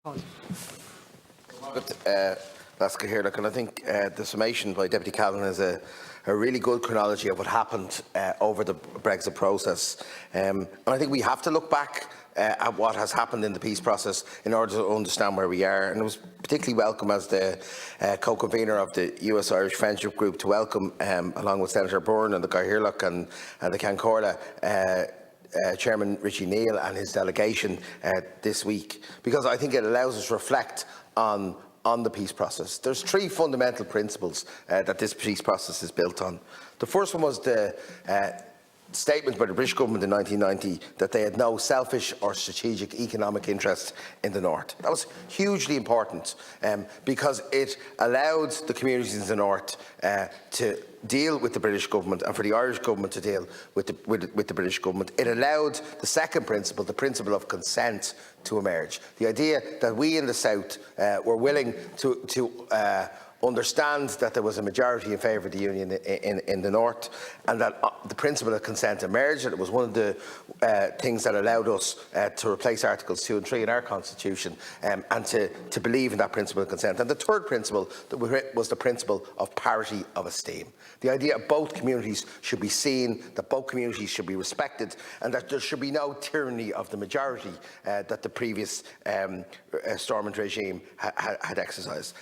That's Cathaoirleach, and I think the summation by Deputy Callan is a really good chronology of what happened over the Brexit process. And I think we have to look back at what has happened in the peace process in order to understand where we are. And it was particularly welcome as the co-convener of the US-Irish Friendship Group to welcome, along with Senator Byrne and the Cathaoirleach and the Ceann Comhairle, Chairman Richie Neal and his delegation this week, because I think it allows us to reflect on the peace process. There's three fundamental principles that this peace process is built on. The first one was the statement by the British government in 1990 that they had no selfish or strategic economic interest in the North. That was hugely important because it allowed the communities in the North to deal with the British government and for the Irish government to deal with the British government. It allowed the second principle, the principle of consent, to emerge. The idea that we in the South were willing to understand that there was a majority in favour of the Union in the North, and that the principle of consent emerged, and it was one of the things that allowed us to replace Articles 2 and 3 in our Constitution and to believe in that principle of consent. And the third principle was the principle of parity of esteem. The idea that both communities should be seen, that both communities should be respected, and that there should be no tyranny of the majority that the previous Stormont regime had exercised.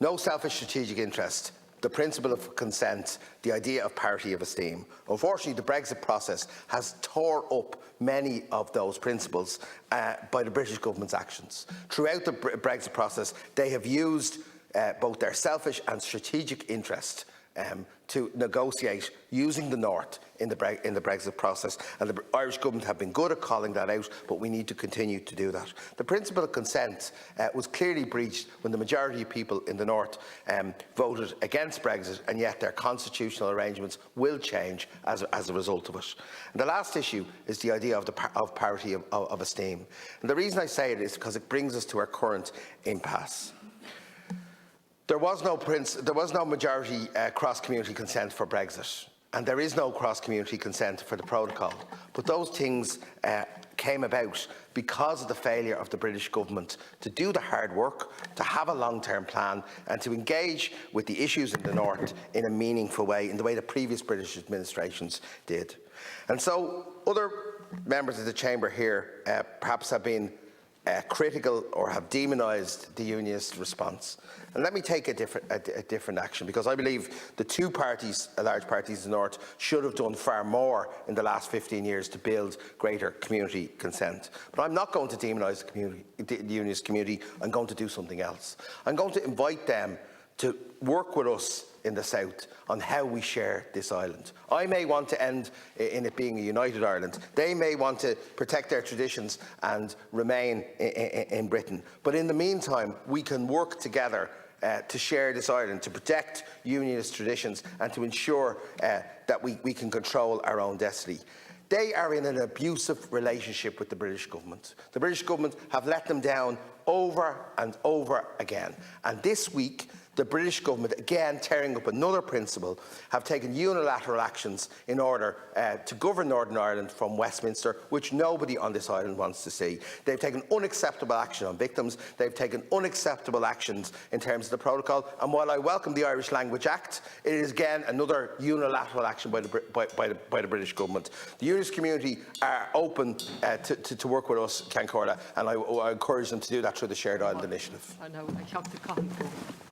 No selfish strategic interest, the principle of consent, the idea of parity of esteem. Unfortunately, the Brexit process has tore up many of those principles by the British government's actions. Throughout the Brexit process, they have used both their selfish and strategic interest to negotiate using the North in the Brexit process, and the Irish government have been good at calling that out, but we need to continue to do that. The principle of consent was clearly breached when the majority of people in the North voted against Brexit, and yet their constitutional arrangements will change as a result of it. And the last issue is the idea of parity of esteem. And the reason I say it is because it brings us to our current impasse. There was no majority cross-community consent for Brexit, and there is no cross-community consent for the protocol. But those things came about because of the failure of the British government to do the hard work, to have a long-term plan, and to engage with the issues in the North in a meaningful way, in the way the previous British administrations did. And so other members of the Chamber here perhaps have been critical or have demonised the Unionist response. And let me take a different action, because I believe the two parties, large parties in the North, should have done far more in the last 15 years to build greater community consent. But I'm not going to demonise the Unionist community. I'm going to do something else. I'm going to invite them to work with us in the South on how we share this island. I may want to end in it being a united Ireland. They may want to protect their traditions and remain in Britain. But in the meantime, we can work together to share this island, to protect Unionist traditions, and to ensure that we can control our own destiny. They are in an abusive relationship with the British government. The British government have let them down over and over again. And this week, the British government, again tearing up another principle, have taken unilateral actions in order to govern Northern Ireland from Westminster, which nobody on this island wants to see. They've taken unacceptable action on victims. They've taken unacceptable actions in terms of the protocol. And while I welcome the Irish Language Act, it is again another unilateral action by the British government. The Unionist community are open to work with us, Ceann Comhairle, and I encourage them to do that through the Shared Island Initiative. I know, I have to comment.